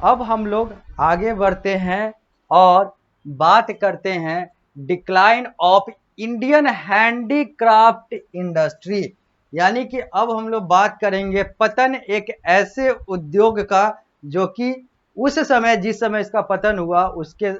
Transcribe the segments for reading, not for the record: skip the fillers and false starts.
अब हम लोग आगे बढ़ते हैं और बात करते हैं decline of Indian handicraft industry. यानी कि अब हम लोग बात करेंगे पतन एक ऐसे उद्योग का जो कि उस समय, जिस समय इसका पतन हुआ उसके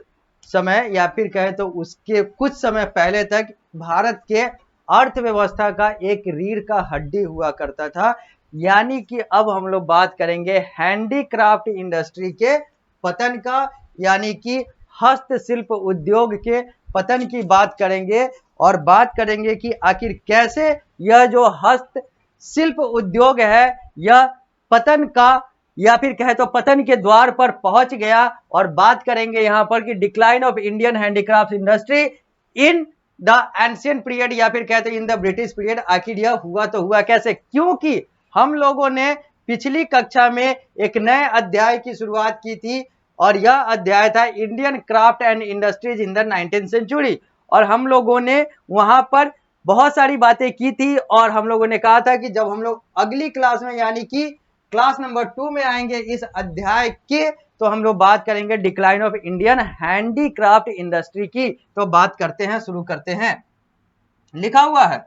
समय या फिर कहे तो उसके कुछ समय पहले तक भारत के अर्थव्यवस्था का एक रीढ़ का हड्डी हुआ करता था। यानी कि अब हम लोग बात करेंगे हैंडीक्राफ्ट इंडस्ट्री के पतन का, यानी कि हस्तशिल्प उद्योग के पतन की बात करेंगे और बात करेंगे कि आखिर कैसे यह जो हस्तशिल्प उद्योग है यह पतन का या फिर कहे तो पतन के द्वार पर पहुंच गया। और बात करेंगे यहां पर कि decline of Indian handicraft industry in the ancient period या फिर कहते हैं इन द ब्रिटिश पीरियड। आखिर यह हुआ तो हुआ कैसे, क्योंकि हम लोगों ने पिछली कक्षा में एक नए अध्याय की शुरुआत की थी और यह अध्याय था Indian craft and industries in the 19th century. और हम लोगों ने वहां पर बहुत सारी बातें की थी और हम लोगों ने कहा था कि जब हम लोग अगली क्लास में यानी कि क्लास नंबर 2 में आएंगे इस अध्याय के, तो हम लोग बात करेंगे decline of Indian handicraft industry की। तो बात करते हैं, शुरू करते हैं। लिखा हुआ है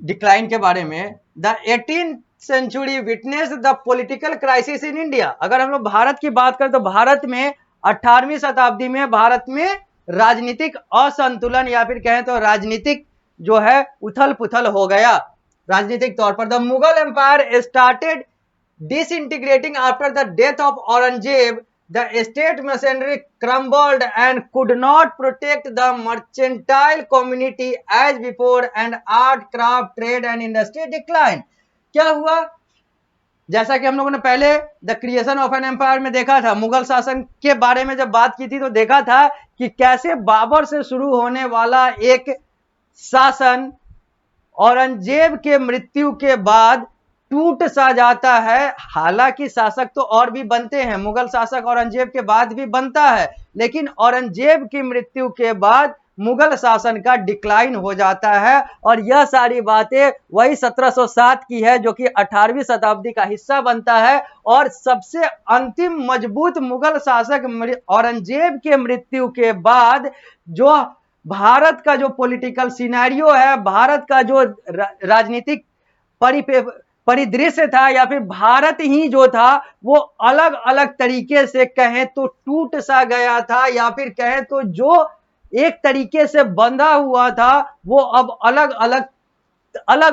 डिक्लाइन के बारे में, the 18th century witness the political crisis in India. अगर हम लोग भारत की बात करें तो भारत में 18वीं शताब्दी में भारत में राजनीतिक असंतुलन या फिर कहें तो राजनीतिक जो है उथल पुथल हो गया राजनीतिक तौर पर। The Mughal empire started disintegrating after the death of Aurangzeb. The state machinery crumbled and could not protect the mercantile community as before, and art, craft, trade and industry declined. क्या हुआ, जैसा कि हम लोगों ने पहले the creation of an empire में देखा था, मुगल शासन के बारे में जब बात की थी तो देखा था कि कैसे बाबर से शुरू होने वाला एक शासन औरंगजेब के मृत्यु के बाद टूट सा जाता है। हालांकि शासक तो और भी बनते हैं, मुगल शासक औरंगजेब के बाद भी बनता है, लेकिन औरंगजेब की मृत्यु के बाद मुगल शासन का डिक्लाइन हो जाता है। और यह सारी बातें वही 1707 की है जो कि 18वीं शताब्दी का हिस्सा बनता है। और सबसे अंतिम मजबूत मुगल शासक औरंगजेब के मृत्यु के बाद जो भारत का जो पॉलिटिकल सिनेरियो है, भारत का जो राजनीतिक परिदृश्य था या फिर भारत ही जो था वो अलग अलग तरीके से कहें तो टूट सा गया था, या फिर कहें तो जो एक तरीके से बंधा हुआ था वो अब अलग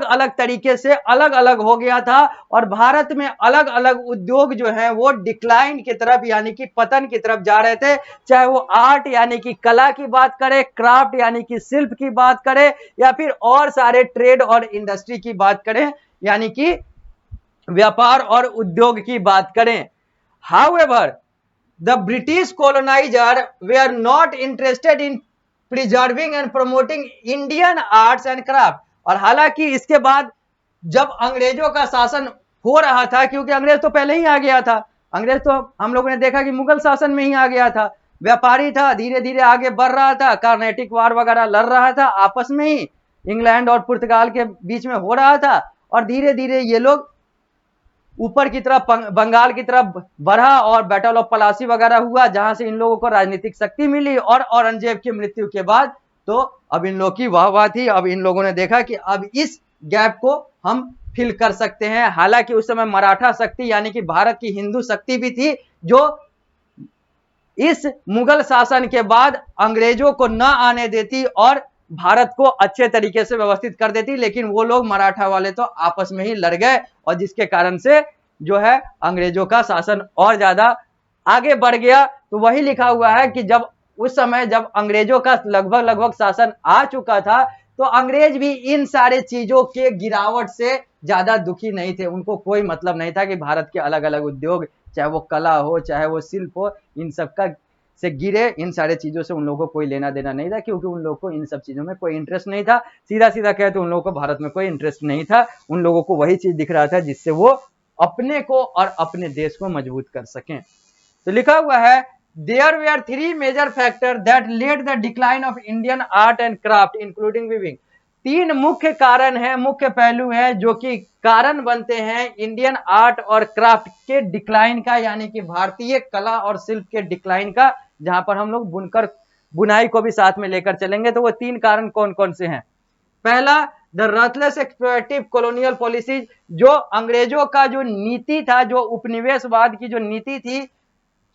अलग तरीके से अलग अलग हो गया था। और भारत में अलग अलग उद्योग जो है वो डिक्लाइन की तरफ यानी कि पतन की तरफ जा रहे थे, चाहे वो आर्ट यानी कि कला की बात करें, क्राफ्ट यानी कि शिल्प की बात करें, या फिर और सारे ट्रेड और इंडस्ट्री की बात करें यानी कि व्यापार और उद्योग की बात करें। However the British coloniser way not interested in preserving and promoting Indian arts and craft. और हालांकि इसके बाद जब अंग्रेजों का शासन हो रहा था, क्योंकि अंग्रेज तो पहले ही आ गया था, अंग्रेज तो हम लोगों ने देखा कि मुगल शासन में ही आ गया था, व्यापारी था, धीरे धीरे आगे बढ़ रहा था, कार्नेटिक वार वगैरह लड़ रहा था आपस में ही, इंग्लैंड और पुर्तगाल के बीच में हो रहा था। और धीरे धीरे ये लोग ऊपर की तरफ बंगाल की तरफ बढ़ा और बैटल ऑफ पलासी वगैरह हुआ, जहां से इन लोगों को राजनीतिक शक्ति मिली। और औरंगजेब की मृत्यु के बाद तो अब इन लोगों की वाह थी, अब इन लोगों ने देखा कि अब इस गैप को हम फिल कर सकते हैं। हालांकि उस समय मराठा शक्ति यानी कि भारत की हिंदू शक्ति भी थी जो इस मुगल शासन के बाद अंग्रेजों को न आने देती और भारत को अच्छे तरीके से व्यवस्थित कर देती, लेकिन वो लोग मराठा वाले तो आपस में ही लड़ गए और जिसके कारण से जो है अंग्रेजों का शासन और ज्यादा आगे बढ़ गया। तो वही लिखा हुआ है कि जब उस समय जब अंग्रेजों का लगभग शासन आ चुका था तो अंग्रेज भी इन सारे चीजों के गिरावट से ज्यादा दुखी नहीं थे। उनको कोई मतलब नहीं था कि भारत के अलग अलग उद्योग, चाहे वो कला हो चाहे वो शिल्प हो, इन सब का से गिरे, इन सारे चीजों से उन लोगों को कोई लेना देना नहीं था, क्योंकि उन लोगों को इन सब चीजों में कोई इंटरेस्ट नहीं था। सीधा सीधा कहे तो उन लोगों को भारत में कोई इंटरेस्ट नहीं था। उन लोगों को वही चीज दिख रहा था जिससे वो अपने को और अपने देश को मजबूत कर सकें। तो लिखा हुआ है there were 3 major factor that led the decline of Indian art and craft including weaving. तीन मुख्य कारण हैं, मुख्य पहलू हैं जो कि कारण बनते हैं इंडियन आर्ट और क्राफ्ट के डिक्लाइन का, यानी कि भारतीय कला और शिल्प के डिक्लाइन का, जहां पर हम लोग बुनकर बुनाई को भी साथ में लेकर चलेंगे। तो वो तीन कारण कौन कौन से हैं? पहला, द रथलेस एक्सप्लॉइटिव कॉलोनियल पॉलिसीज, जो अंग्रेजों का जो नीति था, जो उपनिवेशवाद की जो नीति थी,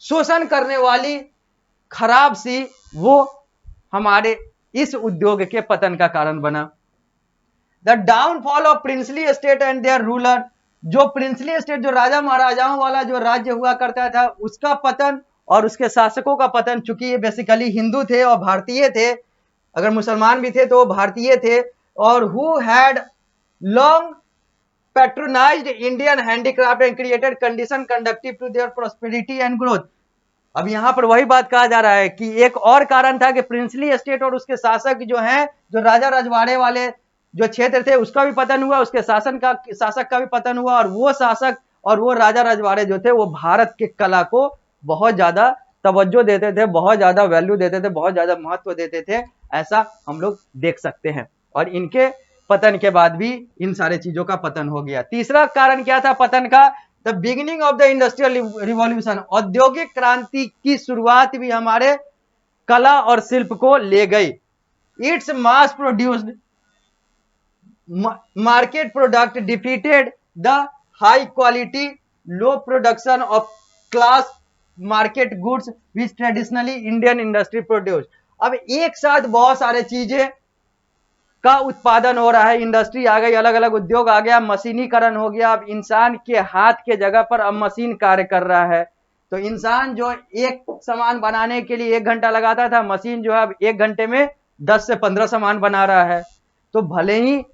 शोषण करने वाली खराब सी, वो हमारे इस उद्योग के पतन का कारण बना। The downfall of princely state and their ruler, जो प्रिंसली स्टेट, जो राजा महाराजाओं वाला जो राज्य हुआ करता था, उसका पतन और उसके शासकों का पतन। चूंकि ये बेसिकली हिंदू थे और भारतीय थे, अगर मुसलमान भी थे तो भारतीय थे, और who had long patronized Indian handicraft and created condition conducive to their prosperity and growth. अब यहां पर वही बात कहा जा रहा है कि एक और कारण था कि प्रिंसली स्टेट और उसके शासक जो हैं, जो राजा रजवाड़े वाले जो क्षेत्र थे, उसका भी पतन हुआ, उसके शासक का भी पतन हुआ, और वो शासक और वो राजा रजवाड़े जो थे, वो भारत के कला को बहुत ज्यादा तवज्जो देते थे, बहुत ज्यादा वैल्यू देते थे, बहुत ज्यादा महत्व देते थे, ऐसा हम लोग देख सकते हैं। और इनके पतन के बाद भी इन सारे चीजों का पतन हो गया। तीसरा कारण क्या था पतन का? The beginning of the industrial revolution, औद्योगिक क्रांति की शुरुआत भी हमारे कला और शिल्प को ले गई। Its mass produced market product defeated the high quality low production of class market goods which traditionally Indian industry produced। अब एक साथ बहुत सारे चीजें का उत्पादन हो रहा है, इंडस्ट्री आ गई, अलग अलग उद्योग आ गया, मशीनीकरण हो गया, अब इंसान के हाथ के जगह पर अब मशीन कार्य कर रहा है। तो इंसान जो एक सामान बनाने के लिए 1 घंटा लगाता था, मशीन जो है अब 1 घंटे में 10 से 15 सामान बना रहा है। तो भले ही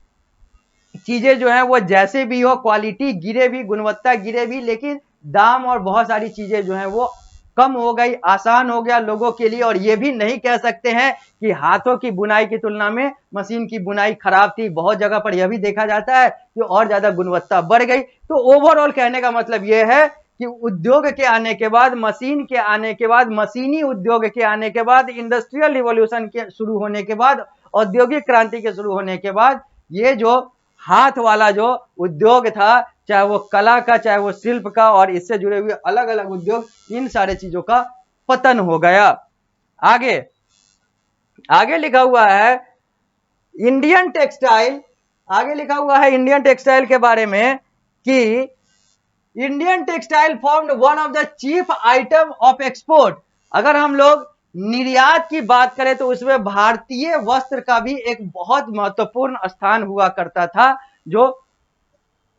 चीजें जो है वो जैसे भी हो, क्वालिटी गिरे भी, गुणवत्ता गिरे भी, लेकिन दाम और बहुत सारी चीजें जो है वो कम हो गई, आसान हो गया लोगों के लिए। और ये भी नहीं कह सकते हैं कि हाथों की बुनाई की तुलना में मशीन की बुनाई खराब थी। बहुत जगह पर यह भी देखा जाता है कि और ज्यादा गुणवत्ता बढ़ गई। तो ओवरऑल कहने का मतलब यह है कि उद्योग के आने के बाद, मशीन के आने के बाद, मशीनी उद्योग के आने के बाद, इंडस्ट्रियल रिवॉल्यूशन के शुरू होने के बाद, औद्योगिक क्रांति के शुरू होने के बाद, ये जो हाथ वाला जो उद्योग था, चाहे वो कला का, चाहे वो शिल्प का, और इससे जुड़े हुए अलग अलग उद्योग, इन सारे चीजों का पतन हो गया। आगे आगे लिखा हुआ है इंडियन टेक्सटाइल, आगे लिखा हुआ है इंडियन टेक्सटाइल के बारे में कि Indian textile formed one of the chief item of export. अगर हम लोग निर्यात की बात करें तो उसमें भारतीय वस्त्र का भी एक बहुत महत्वपूर्ण स्थान हुआ करता था, जो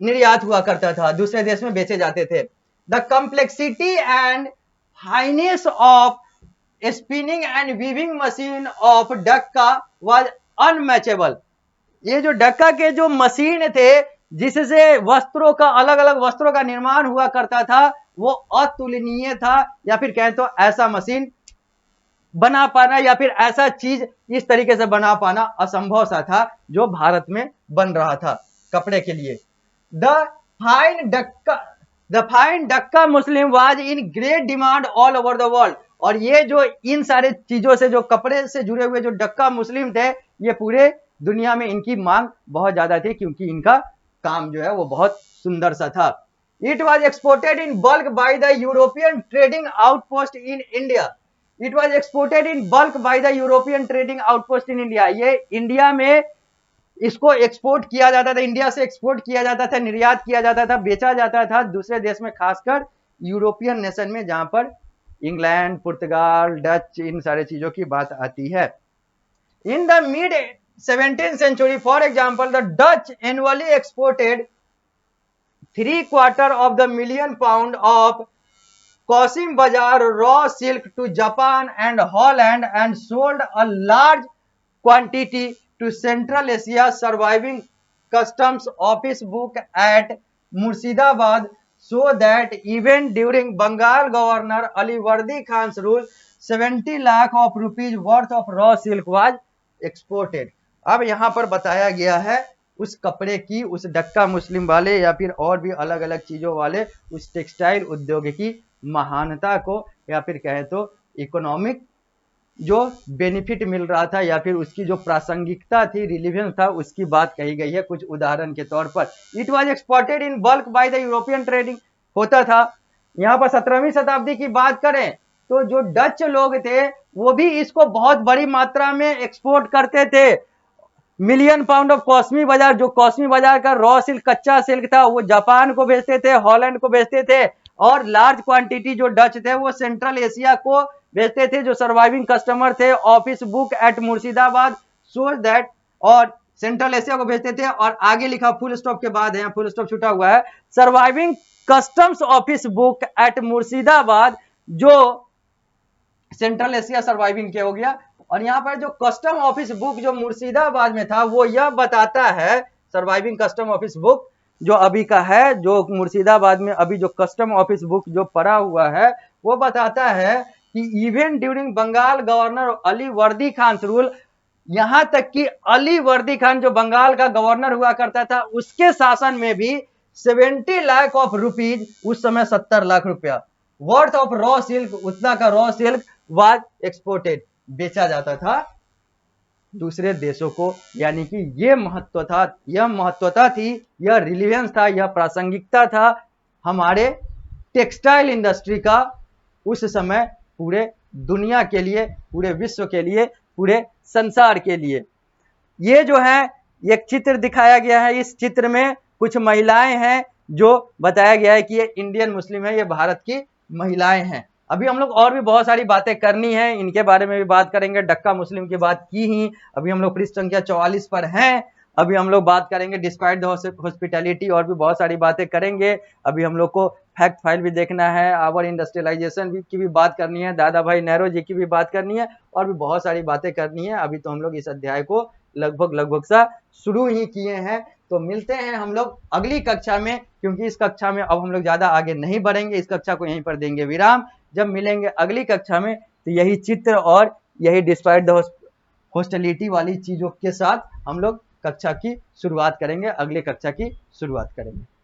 निर्यात हुआ करता था, दूसरे देश में बेचे जाते थे। The complexity and highness of spinning and weaving machine of Dhaka was unmatchable. ये जो डक्का के जो मशीन थे, जिससे वस्त्रों का, अलग अलग वस्त्रों का निर्माण हुआ करता था, वो अतुलनीय था, या फिर कहें तो ऐसा मशीन बना पाना, या फिर ऐसा चीज इस तरीके से बना पाना असंभव सा था जो भारत में बन रहा था कपड़े के लिए। The fine डक्का Muslim was in great demand all over the world. और ये जो इन सारे चीजों से, जो कपड़े से जुड़े हुए जो डक्का मुस्लिम थे, ये पूरे दुनिया में इनकी मांग बहुत ज्यादा थी, क्योंकि इनका काम जो है वो बहुत सुंदर सा था। It was exported in bulk by the European trading outpost in India. It was exported in bulk by the European trading outpost in India. ये इंडिया में इसको एक्सपोर्ट किया जाता था, इंडिया से एक्सपोर्ट किया जाता था, निर्यात किया जाता था, बेचा जाता था दूसरे देश में, खासकर यूरोपियन नेशन में, जहां पर इंग्लैंड, पुर्तगाल, डच, इन सारे चीजों की बात आती है। In the mid 17th century, for example, the Dutch annually exported 3/4 of the million pound of Qasim Bazar raw silk to Japan and Holland and sold a large quantity to Central Asia, surviving customs office book at Murshidabad, so that even during Bengal Governor Alivardi Khan's rule, 70 lakh of rupees worth of raw silk was exported। अब यहां पर बताया गया है उस कपड़े की, उस डक्का मुस्लिम वाले या फिर और भी अलग अलग चीजों वाले उस टेक्सटाइल उद्योग की महानता को, या फिर कहें तो इकोनॉमिक जो बेनिफिट मिल रहा था या फिर उसकी जो प्रासंगिकता थी, रिलीवेंस था, उसकी बात कही गई है कुछ उदाहरण के तौर पर। It was exported in bulk by the European trading होता था। यहाँ पर 17वीं शताब्दी की बात करें तो जो डच लोग थे वो भी इसको बहुत बड़ी मात्रा में एक्सपोर्ट करते थे। मिलियन पाउंड ऑफ कॉस्मी बाजार, जो कॉस्मी बाजार का रॉ सिल्क, कच्चा सिल्क था, वो जापान को भेजते थे, हॉलैंड को भेजते थे, और लार्ज क्वांटिटी जो डच थे वो सेंट्रल एशिया को भेजते थे। जो सर्वाइविंग कस्टमर थे office book at Murshidabad so that, और सेंट्रल एशिया को भेजते थे। और आगे लिखा फुल स्टॉप के बाद है, यहाँ फुल स्टॉप छूटा हुआ है, surviving customs office book at Murshidabad, जो सेंट्रल एशिया सर्वाइविंग के हो गया। और यहाँ पर जो कस्टम ऑफिस बुक जो मुर्शिदाबाद में था वो यह बताता है, सर्वाइविंग कस्टम ऑफिस बुक जो अभी का है, जो मुर्शिदाबाद में अभी जो कस्टम ऑफिस बुक जो पड़ा हुआ है, वो बताता है कि even during Bengal governor Ali Vardi Khan rule, यहां तक कि अली वर्दी खान जो बंगाल का गवर्नर हुआ करता था उसके शासन में भी 70 लाख ऑफ रुपीज, उस समय 70 लाख रुपया वर्थ ऑफ रॉ सिल्क, उतना का रॉ सिल्क वाज एक्सपोर्टेड, बेचा जाता था दूसरे देशों को। यानी कि ये महत्व था, यह महत्वता थी, यह रिलीवेंस था, यह प्रासंगिकता था हमारे टेक्सटाइल इंडस्ट्री का उस समय पूरे दुनिया के लिए, पूरे विश्व के लिए, पूरे संसार के लिए। ये जो है एक चित्र दिखाया गया है, इस चित्र में कुछ महिलाएं हैं जो बताया गया है कि ये इंडियन मुस्लिम है, ये भारत की महिलाएं हैं। अभी हम लोग और भी बहुत सारी बातें करनी है, इनके बारे में भी बात करेंगे। डक्का मुस्लिम की बात की ही, अभी हम लोग पृष्ठ संख्या 44 पर हैं। अभी हम लोग बात करेंगे डिस्पाइट द हॉस्पिटैलिटी, और भी बहुत सारी बातें करेंगे। अभी हम लोग को फैक्ट फाइल भी देखना है, आवर इंडस्ट्रियलाइजेशन की भी बात करनी है, दादा भाई नेहरू जी की भी बात करनी है, और भी बहुत सारी बातें करनी है। अभी तो हम लोग इस अध्याय को लगभग सा शुरू ही किए हैं। तो मिलते हैं हम लोग अगली कक्षा में, क्योंकि इस कक्षा में अब हम लोग ज्यादा आगे नहीं बढ़ेंगे, इस कक्षा को यहीं पर देंगे विराम। जब मिलेंगे अगली कक्षा में तो यही चित्र और यही डिस्पाइट द हॉस्टिलिटी वाली चीजों के साथ हम लोग कक्षा की शुरुआत करेंगे, अगली कक्षा की शुरुआत करेंगे।